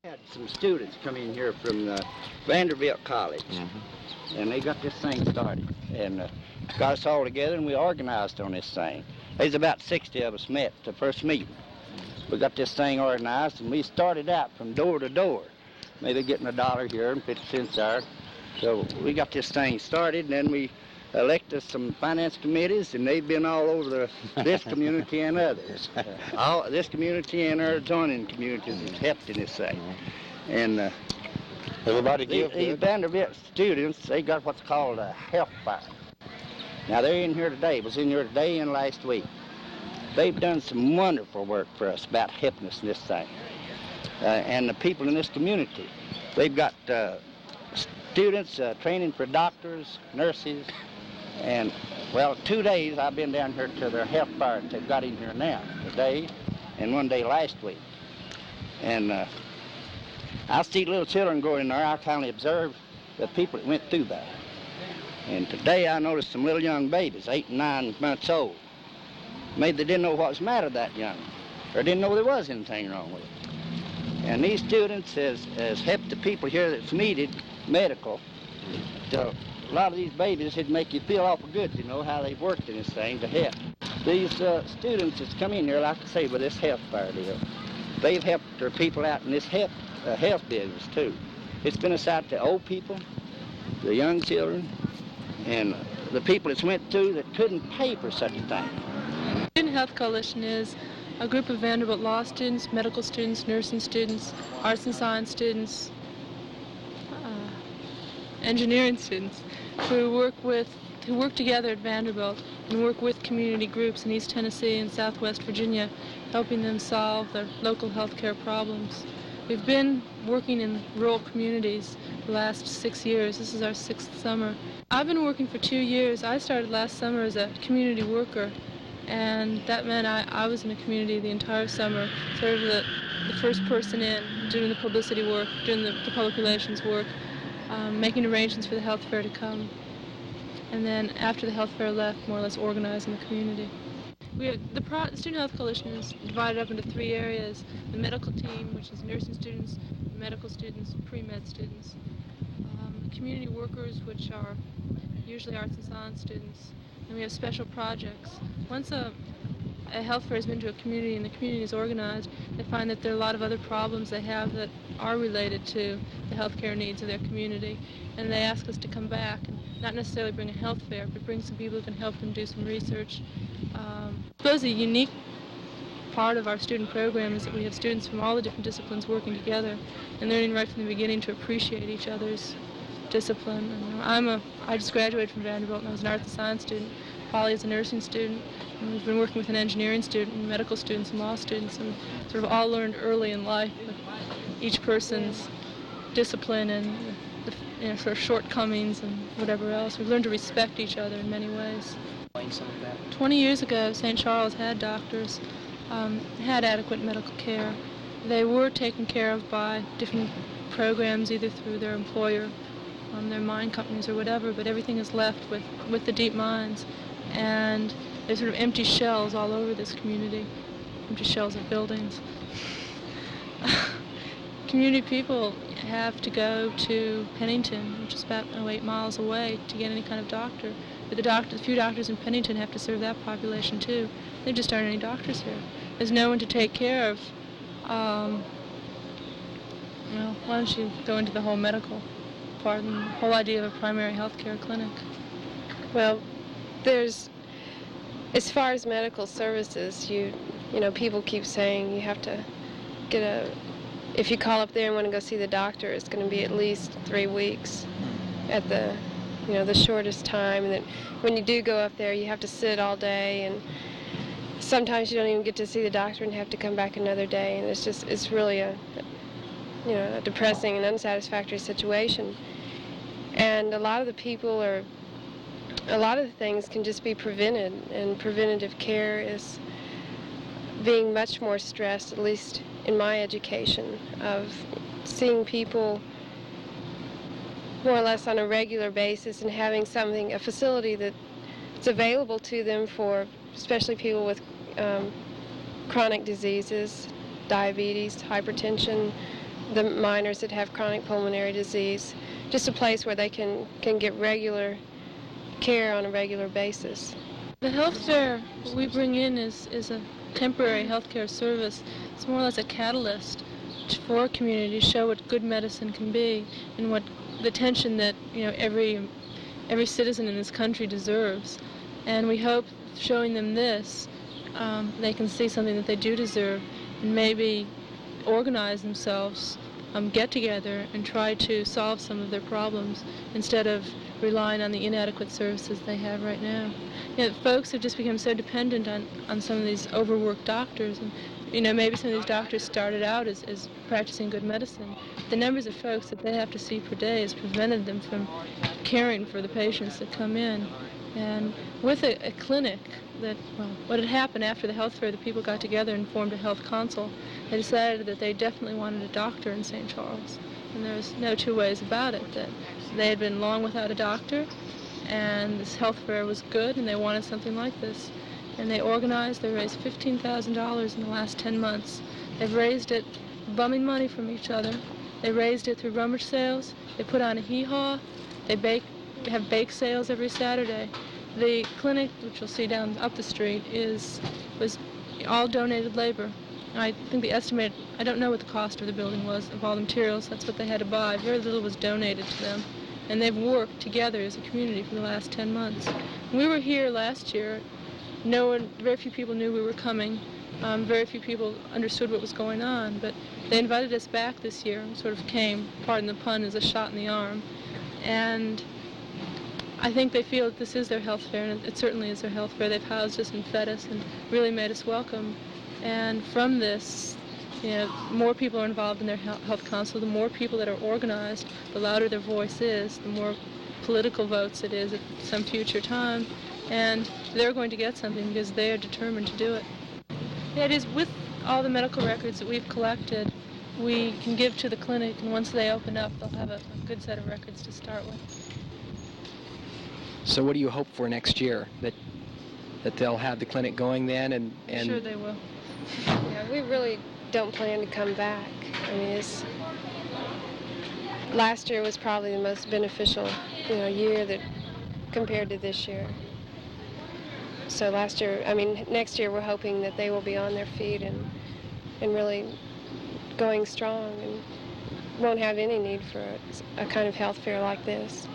Had some students come in here from Vanderbilt College, and they got this thing started, and got us all together, and we organized on this thing. There's about 60 of us met at the first meeting. We got this thing organized, and we started out from door to door, maybe getting $1 here and 50 cents there. So we got this thing started, and then we elected some finance committees, and they've been all over this community and others. All this community and our adjoining communities has helped in this thing. And everybody these Vanderbilt students, they got what's called a health fair. Now they're in here today, was in here today and last week. They've done some wonderful work for us about helping us in this thing. And the people in this community, they've got students training for doctors, nurses, and, well, 2 days I've been down here to their health fair that they've got in here now, today and 1 day last week. And I see little children going in there. I kindly observe the people that went through that. And today I noticed some little young babies, 8 and 9 months old. Maybe they didn't know what was the matter that young, or didn't know there was anything wrong with it. And these students has helped the people here that's needed medical. So a lot of these babies, it'd make you feel awful good to know how they've worked in this thing to help. These students that's come in here, like I say, with this health fair deal, they've helped their people out in this health business too. It's been us out to old people, the young children, and the people that's went through that couldn't pay for such a thing. Student Health Coalition is a group of Vanderbilt law students, medical students, nursing students, arts and science students, engineering students who work together at Vanderbilt and work with community groups in East Tennessee and Southwest Virginia, helping them solve their local health care problems. We've been working in rural communities the last 6 years. This is our 6th summer. I've been working for 2 years. I started last summer as a community worker, and that meant I was in the community the entire summer, sort of the first person in, doing the publicity work, doing the public relations work, making arrangements for the health fair to come. And then after the health fair left, more or less organizing the community. The Student Health Coalition is divided up into 3 areas. The medical team, which is nursing students, medical students, pre-med students. Community workers, which are usually arts and science students. And we have special projects. Once a health fair has been to a community and the community is organized, they find that there are a lot of other problems they have that are related to the healthcare needs of their community. And they ask us to come back and not necessarily bring a health fair, but bring some people who can help them do some research. I suppose a unique part of our student program is that we have students from all the different disciplines working together and learning right from the beginning to appreciate each other's discipline. And I just graduated from Vanderbilt and I was an arts and science student. Polly is a nursing student, and we've been working with an engineering student and medical students and law students, and sort of all learned early in life each person's discipline and sort of shortcomings and whatever else. We've learned to respect each other in many ways. Some of that. 20 years ago, St. Charles had doctors, had adequate medical care. They were taken care of by different programs, either through their employer, their mine companies or whatever, but everything is left with the deep mines. And there's sort of empty shells all over this community, empty shells of buildings. Community people have to go to Pennington, which is about 8 miles away, to get any kind of doctor. But the few doctors in Pennington have to serve that population too. There just aren't any doctors here. There's no one to take care of. Well, why don't you go into the whole medical part and the whole idea of a primary health care clinic? Well, as far as medical services, you know, people keep saying you have to if you call up there and want to go see the doctor, it's going to be at least 3 weeks at the shortest time. And then when you do go up there, you have to sit all day, and sometimes you don't even get to see the doctor and have to come back another day. And it's really a depressing and unsatisfactory situation. And a lot of the things can just be prevented, and preventative care is being much more stressed, at least in my education, of seeing people more or less on a regular basis and having a facility that's available to them for especially people with chronic diseases, diabetes, hypertension, the miners that have chronic pulmonary disease, just a place where they can get regular care on a regular basis. The health fair we bring in is a temporary healthcare service. It's more or less a catalyst for community to show what good medicine can be and what the attention that every citizen in this country deserves. And we hope showing them this, they can see something that they do deserve and maybe organize themselves, get together and try to solve some of their problems instead of relying on the inadequate services they have right now. Folks have just become so dependent on some of these overworked doctors, and maybe some of these doctors started out as practicing good medicine. The numbers of folks that they have to see per day has prevented them from caring for the patients that come in. And with a clinic what had happened after the health fair, the people got together and formed a health council. They decided that they definitely wanted a doctor in St. Charles. And there's no two ways about it, that they had been long without a doctor, and this health fair was good, and they wanted something like this. And they organized, they raised $15,000 in the last 10 months. They've raised it bumming money from each other. They raised it through rummage sales. They put on a hee-haw. They have bake sales every Saturday. The clinic, which you'll see down up the street, was all donated labor. I think the estimate, I don't know what the cost of the building was, of all the materials. That's what they had to buy. Very little was donated to them. And they've worked together as a community for the last 10 months. We were here last year. Very few people knew we were coming. Very few people understood what was going on. But they invited us back this year. We sort of came, pardon the pun, as a shot in the arm. And I think they feel that this is their health fair, and it certainly is their health fair. They've housed us and fed us and really made us welcome. And from this, more people are involved in their health council. The more people that are organized, the louder their voice is, the more political votes it is at some future time. And they're going to get something because they are determined to do it. It is with all the medical records that we've collected, we can give to the clinic, and once they open up, they'll have a good set of records to start with. So what do you hope for next year? That they'll have the clinic going then? And Sure they will. Yeah, we really don't plan to come back. I mean, last year was probably the most beneficial, year that compared to this year. So next year we're hoping that they will be on their feet and really going strong and won't have any need for a kind of health fair like this.